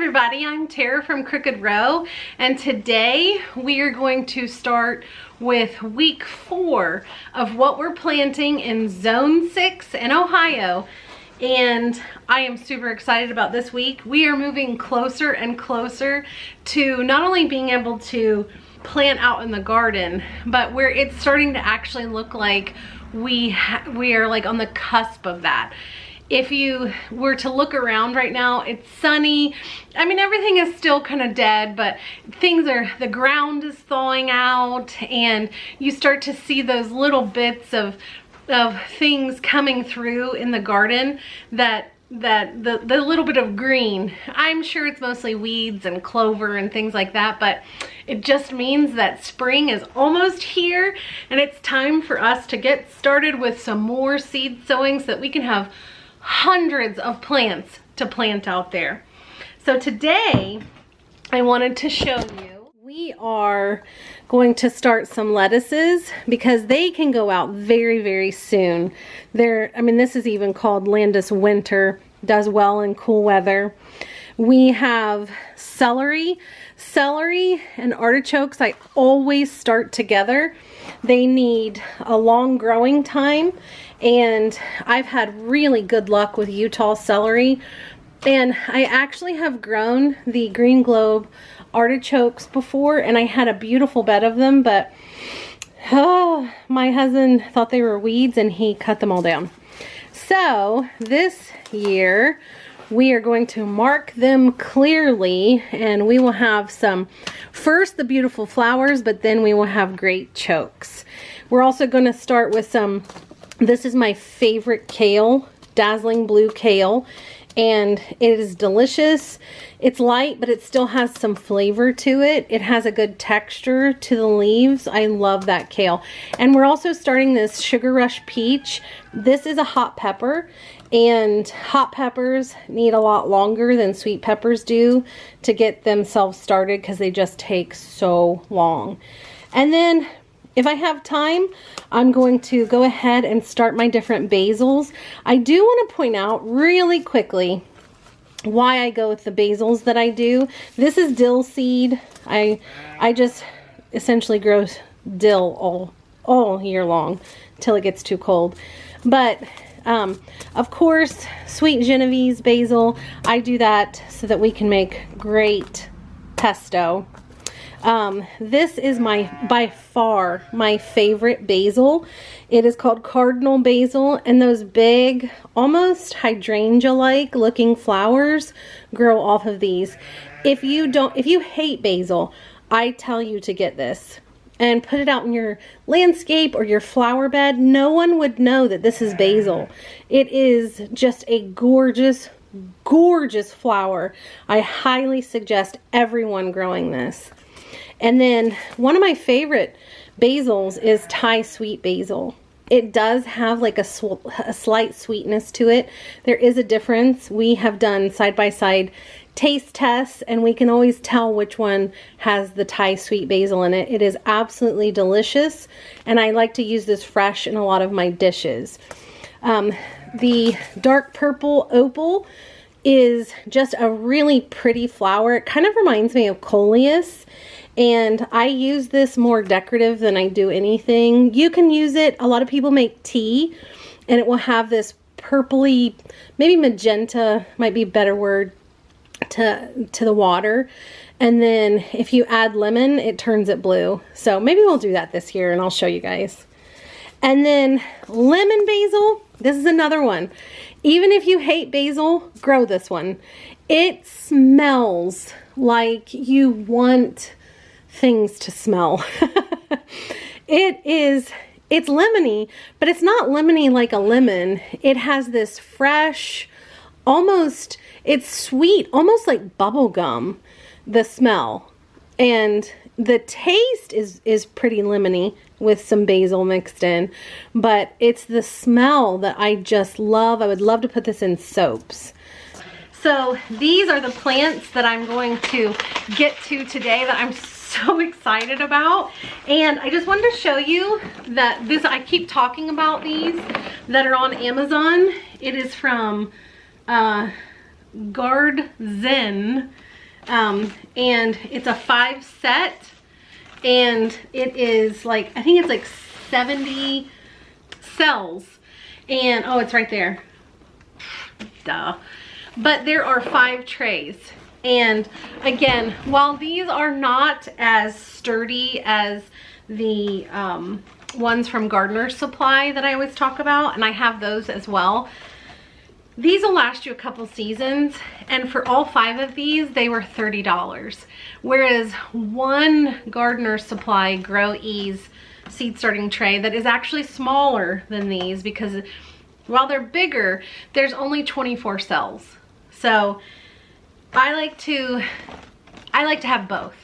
everybody, I'm Tara from Crooked Row, and today we are going to start with week 4 of what we're planting in Zone 6 in Ohio. And I am super excited about this week. We are moving closer and closer to not only being able to plant out in the garden, but where it's starting to actually look like we are like on the cusp of that. If you were to look around right now, it's sunny. I mean, everything is still kind of dead, but the ground is thawing out, and you start to see those little bits of things coming through in the garden, that the little bit of green. I'm sure it's mostly weeds and clover and things like that, but it just means that spring is almost here, and it's time for us to get started with some more seed sowing so that we can have hundreds of plants to plant out there. So today I wanted to show you, we are going to start some lettuces because they can go out very, very soon. This is even called Landis Winter, does well in cool weather. We have celery and artichokes. I always start together. They need a long growing time, and I've had really good luck with Utah celery. And I actually have grown the Green Globe artichokes before, and I had a beautiful bed of them, but my husband thought they were weeds and he cut them all down. So this year we are going to mark them clearly, and we will have first the beautiful flowers, but then we will have great chokes. We're also going to start with this is my favorite kale, Dazzling Blue Kale, and it is delicious. It's light, but it still has some flavor to it. It has a good texture to the leaves. I love that kale. And we're also starting this Sugar Rush Peach. This is a hot pepper, and hot peppers need a lot longer than sweet peppers do to get themselves started because they just take so long. And then if I have time, I'm going to go ahead and start my different basils. I do want to point out really quickly why I go with the basils that I do. This is dill seed. I just essentially grow dill all year long till it gets too cold. But of course, sweet Genovese basil, I do that so that we can make great pesto. This is by far my favorite basil. It is called Cardinal Basil, and those big, almost hydrangea-like looking flowers grow off of these. If you hate basil, I tell you to get this and put it out in your landscape or your flower bed. No one would know that this is basil. It is just a gorgeous, gorgeous flower. I highly suggest everyone growing this. And then one of my favorite basils is Thai sweet basil. It does have like a slight sweetness to it. There is a difference. We have done side-by-side taste tests, and we can always tell which one has the Thai sweet basil in it. It is absolutely delicious, and I like to use this fresh in a lot of my dishes. The dark purple opal is just a really pretty flower. It kind of reminds me of coleus. And I use this more decorative than I do anything. You can use it, a lot of people make tea, and it will have this purpley, maybe magenta, might be a better word, to the water. And then if you add lemon, it turns it blue. So maybe we'll do that this year, and I'll show you guys. And then lemon basil, this is another one. Even if you hate basil, grow this one. It smells like you want things to smell. It's lemony, but it's not lemony like a lemon. It has this fresh, it's sweet, almost like bubble gum, the smell. And the taste is pretty lemony with some basil mixed in, but it's the smell that I just love. I would love to put this in soaps. So these are the plants that I'm going to get to today that I'm so excited about. And I just wanted to show you that I keep talking about these that are on Amazon. It is from Garden Zen, And it's a 5 set, and it is like, I think it's like 70 cells. And oh, it's right there. Duh. But there are 5 trays. And again, while these are not as sturdy as the ones from Gardener's Supply that I always talk about, and I have those as well, these will last you a couple seasons. And for all 5 of these, they were $30. Whereas one Gardener's Supply Grow Ease seed starting tray that is actually smaller than these, because while they're bigger, there's only 24 cells. So I like to have both,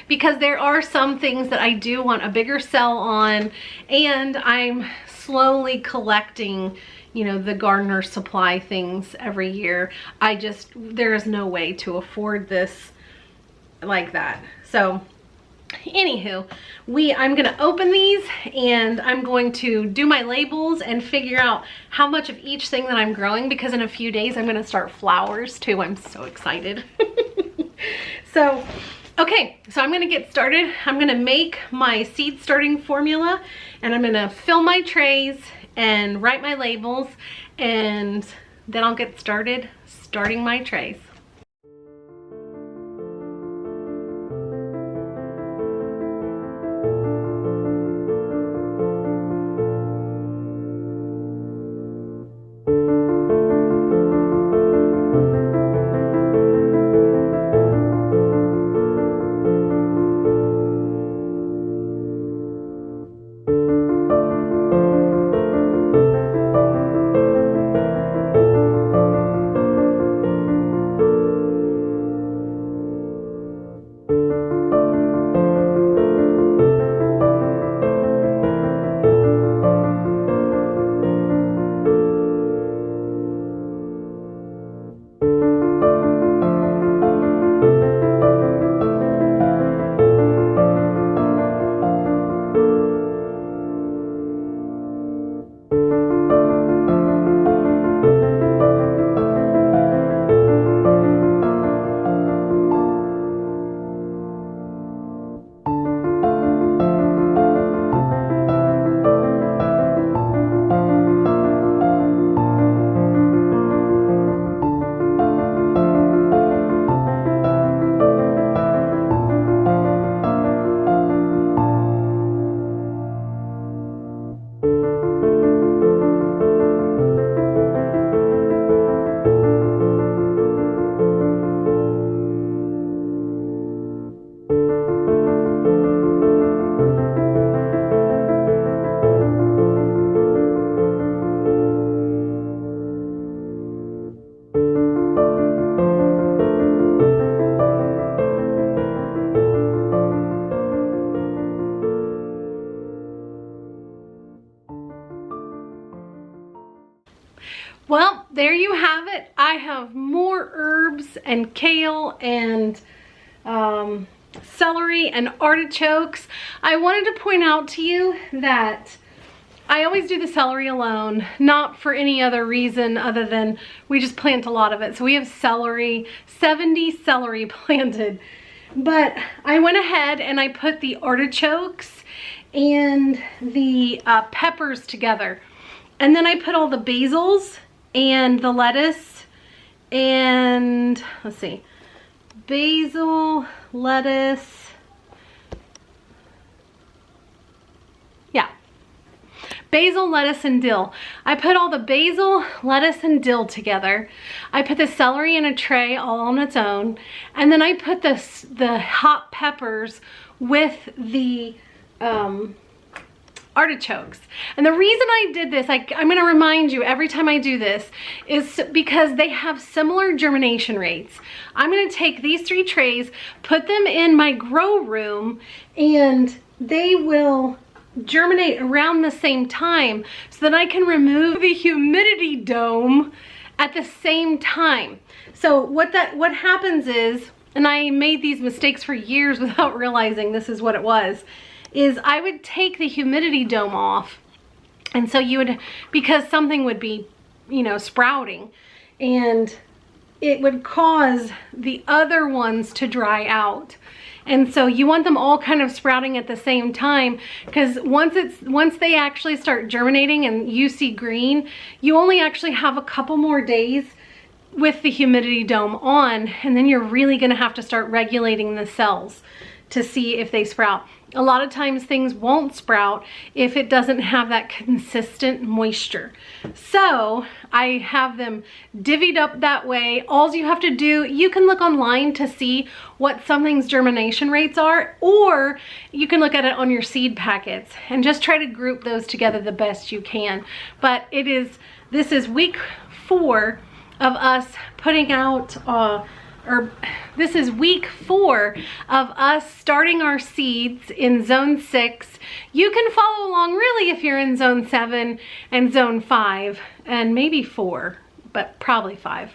because there are some things that I do want a bigger cell on, and I'm slowly collecting, you know, the Gardener's Supply things every year. There is no way to afford this like that. So anywho, I'm gonna open these, and I'm going to do my labels and figure out how much of each thing that I'm growing, because in a few days I'm gonna start flowers too. I'm so excited. So, okay, so I'm gonna get started. I'm gonna make my seed starting formula, and I'm gonna fill my trays and write my labels, and then I'll get started starting my trays. Well, there you have it. I have more herbs and kale and celery and artichokes. I wanted to point out to you that I always do the celery alone, not for any other reason other than we just plant a lot of it. So we have celery, 70 celery planted. But I went ahead and I put the artichokes and the peppers together. And then I put all the basils and the lettuce and, let's see, basil, lettuce, yeah, basil, lettuce, and dill. I put all the basil, lettuce, and dill together. I put the celery in a tray all on its own, and then I put the hot peppers with the artichokes. And the reason I did this, I'm going to remind you every time I do this, is because they have similar germination rates. I'm going to take these 3 trays, put them in my grow room, and they will germinate around the same time so that I can remove the humidity dome at the same time. So what happens is, and I made these mistakes for years without realizing this is what it was, is I would take the humidity dome off, and so you would, because something would be, you know, sprouting, and it would cause the other ones to dry out. And so you want them all kind of sprouting at the same time, because once they actually start germinating and you see green, you only actually have a couple more days with the humidity dome on, and then you're really gonna have to start regulating the cells to see if they sprout. A lot of times things won't sprout if it doesn't have that consistent moisture. So I have them divvied up that way. All you have to do, you can look online to see what something's germination rates are, or you can look at it on your seed packets and just try to group those together the best you can. But this is week 4 of us putting out, this is week 4 of us starting our seeds in zone 6. You can follow along really if you're in zone 7 and zone 5 and maybe 4, but probably 5.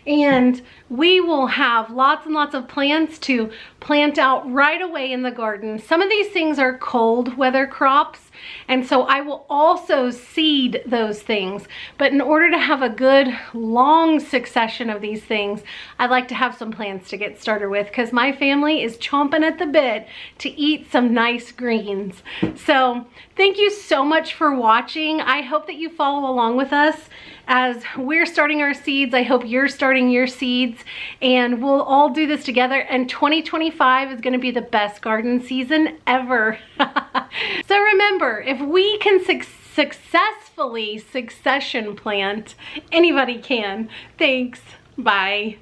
And we will have lots and lots of plants to plant out right away in the garden. Some of these things are cold weather crops, and so I will also seed those things. But in order to have a good long succession of these things, I'd like to have some plants to get started with, because my family is chomping at the bit to eat some nice greens. So thank you so much for watching. I hope that you follow along with us as we're starting our seeds. I hope you're starting your seeds, and we'll all do this together. And 2025 is going to be the best garden season ever. So remember, if we can successfully succession plant, anybody can. Thanks. Bye.